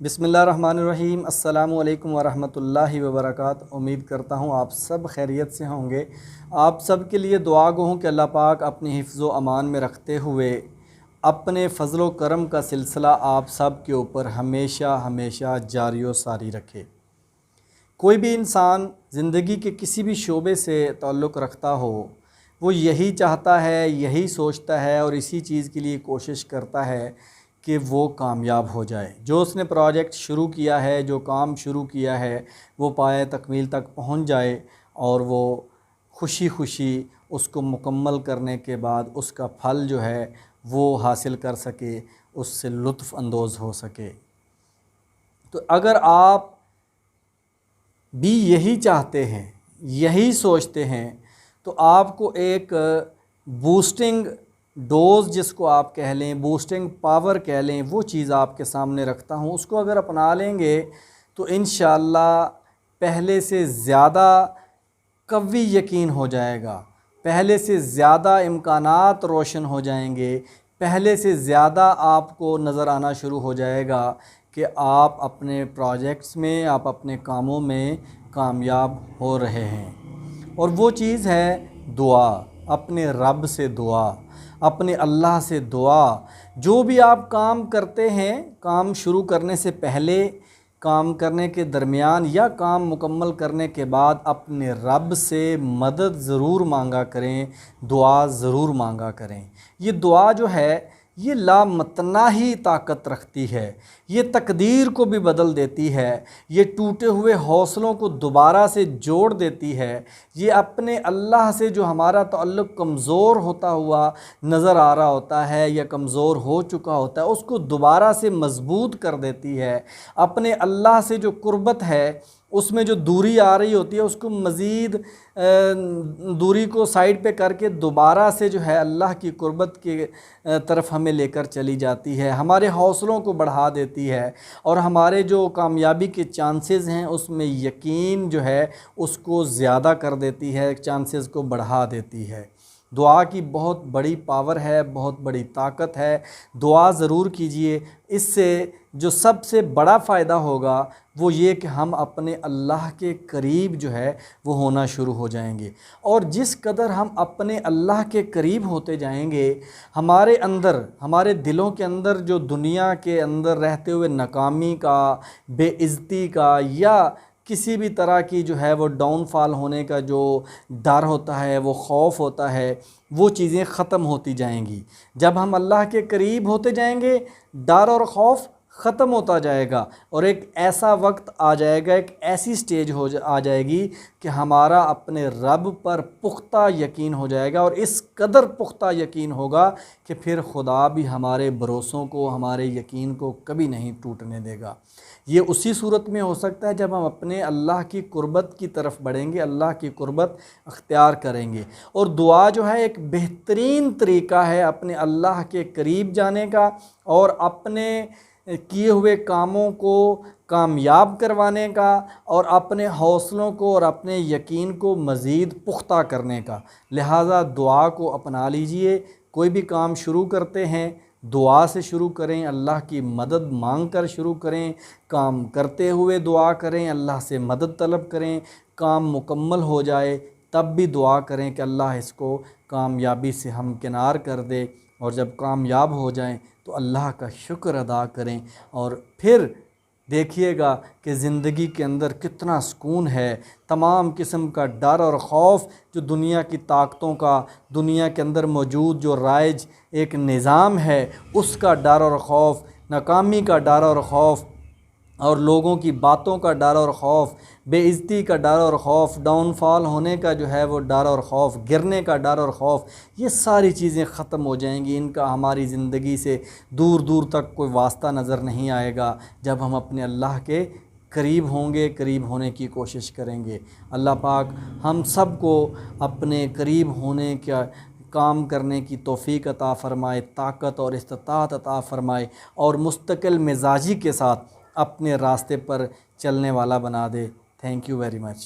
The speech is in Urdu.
بسم اللہ الرحمن الرحیم۔ السلام علیکم ورحمۃ اللہ وبرکاتہ۔ امید کرتا ہوں آپ سب خیریت سے ہوں گے۔ آپ سب کے لیے دعا گو ہوں کہ اللہ پاک اپنی حفظ و امان میں رکھتے ہوئے اپنے فضل و کرم کا سلسلہ آپ سب کے اوپر ہمیشہ ہمیشہ جاری و ساری رکھے۔ کوئی بھی انسان زندگی کے کسی بھی شعبے سے تعلق رکھتا ہو، وہ یہی چاہتا ہے، یہی سوچتا ہے اور اسی چیز کے لیے کوشش کرتا ہے کہ وہ کامیاب ہو جائے۔ جو اس نے پروجیکٹ شروع کیا ہے، جو کام شروع کیا ہے، وہ پائے تکمیل تک پہنچ جائے اور وہ خوشی خوشی اس کو مکمل کرنے کے بعد اس کا پھل جو ہے وہ حاصل کر سکے، اس سے لطف اندوز ہو سکے۔ تو اگر آپ بھی یہی چاہتے ہیں، یہی سوچتے ہیں، تو آپ کو ایک بوسٹنگ ڈوز جس کو آپ کہہ لیں، بوسٹنگ پاور کہہ لیں، وہ چیز آپ کے سامنے رکھتا ہوں۔ اس کو اگر اپنا لیں گے تو انشاءاللہ پہلے سے زیادہ قوی یقین ہو جائے گا، پہلے سے زیادہ امکانات روشن ہو جائیں گے، پہلے سے زیادہ آپ کو نظر آنا شروع ہو جائے گا کہ آپ اپنے پروجیکٹس میں، آپ اپنے کاموں میں کامیاب ہو رہے ہیں۔ اور وہ چیز ہے دعا، اپنے رب سے دعا، اپنے اللہ سے دعا۔ جو بھی آپ کام کرتے ہیں، کام شروع کرنے سے پہلے، کام کرنے کے درمیان یا کام مکمل کرنے کے بعد اپنے رب سے مدد ضرور مانگا کریں، دعا ضرور مانگا کریں۔ یہ دعا جو ہے یہ لامتناہی طاقت رکھتی ہے، یہ تقدیر کو بھی بدل دیتی ہے، یہ ٹوٹے ہوئے حوصلوں کو دوبارہ سے جوڑ دیتی ہے۔ یہ اپنے اللہ سے جو ہمارا تعلق کمزور ہوتا ہوا نظر آ رہا ہوتا ہے یا کمزور ہو چکا ہوتا ہے، اس کو دوبارہ سے مضبوط کر دیتی ہے۔ اپنے اللہ سے جو قربت ہے، اس میں جو دوری آ رہی ہوتی ہے، اس کو مزید دوری کو سائڈ پہ کر کے دوبارہ سے جو ہے اللہ کی قربت کی طرف ہمیں لے کر چلی جاتی ہے، ہمارے حوصلوں کو بڑھا دیتی ہے اور ہمارے جو کامیابی کے چانسز ہیں اس میں یقین جو ہے اس کو زیادہ کر دیتی ہے، چانسز کو بڑھا دیتی ہے۔ دعا کی بہت بڑی پاور ہے، بہت بڑی طاقت ہے۔ دعا ضرور کیجئے۔ اس سے جو سب سے بڑا فائدہ ہوگا وہ یہ کہ ہم اپنے اللہ کے قریب جو ہے وہ ہونا شروع ہو جائیں گے، اور جس قدر ہم اپنے اللہ کے قریب ہوتے جائیں گے، ہمارے اندر، ہمارے دلوں کے اندر جو دنیا کے اندر رہتے ہوئے ناکامی کا، بے عزتی کا یا کسی بھی طرح کی جو ہے وہ ڈاؤن فال ہونے کا جو ڈر ہوتا ہے، وہ خوف ہوتا ہے، وہ چیزیں ختم ہوتی جائیں گی۔ جب ہم اللہ کے قریب ہوتے جائیں گے، ڈر اور خوف ختم ہوتا جائے گا اور ایک ایسا وقت آ جائے گا، ایک ایسی سٹیج آ جائے گی کہ ہمارا اپنے رب پر پختہ یقین ہو جائے گا، اور اس قدر پختہ یقین ہوگا کہ پھر خدا بھی ہمارے بھروسوں کو، ہمارے یقین کو کبھی نہیں ٹوٹنے دے گا۔ یہ اسی صورت میں ہو سکتا ہے جب ہم اپنے اللہ کی قربت کی طرف بڑھیں گے، اللہ کی قربت اختیار کریں گے۔ اور دعا جو ہے ایک بہترین طریقہ ہے اپنے اللہ کے قریب جانے کا اور اپنے کیے ہوئے کاموں کو کامیاب کروانے کا اور اپنے حوصلوں کو اور اپنے یقین کو مزید پختہ کرنے کا۔ لہٰذا دعا کو اپنا لیجئے۔ کوئی بھی کام شروع کرتے ہیں دعا سے شروع کریں، اللہ کی مدد مانگ کر شروع کریں، کام کرتے ہوئے دعا کریں، اللہ سے مدد طلب کریں، کام مکمل ہو جائے تب بھی دعا کریں کہ اللہ اس کو کامیابی سے ہمکنار کر دے، اور جب کامیاب ہو جائیں تو اللہ کا شکر ادا کریں، اور پھر دیکھیے گا کہ زندگی کے اندر کتنا سکون ہے۔ تمام قسم کا ڈر اور خوف جو دنیا کی طاقتوں کا، دنیا کے اندر موجود جو رائج ایک نظام ہے، اس کا ڈر اور خوف، ناکامی کا ڈر اور خوف، اور لوگوں کی باتوں کا ڈر اور خوف، بے عزتی کا ڈر اور خوف، ڈاؤن فال ہونے کا جو ہے وہ ڈر اور خوف، گرنے کا ڈر اور خوف، یہ ساری چیزیں ختم ہو جائیں گی۔ ان کا ہماری زندگی سے دور دور تک کوئی واسطہ نظر نہیں آئے گا جب ہم اپنے اللہ کے قریب ہوں گے، قریب ہونے کی کوشش کریں گے۔ اللہ پاک ہم سب کو اپنے قریب ہونے کا کام کرنے کی توفیق عطا فرمائے، طاقت اور استطاعت عطا فرمائے، اور مستقل مزاجی کے ساتھ اپنے راستے پر چلنے والا بنا دے۔ Thank you very much.